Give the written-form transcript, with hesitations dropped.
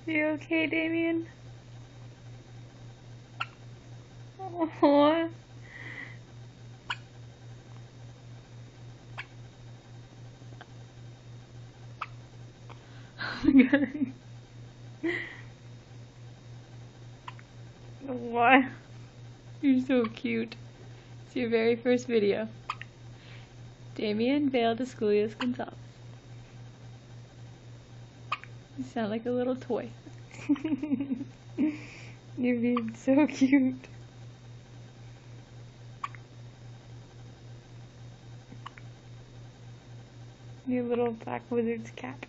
You okay, Damian? Aww. Oh my god. What? You're so cute. It's your very first video. Damian Vale de Sculius Gonzalez. You sound like a little toy. You're being so cute. Your little black wizard's cat.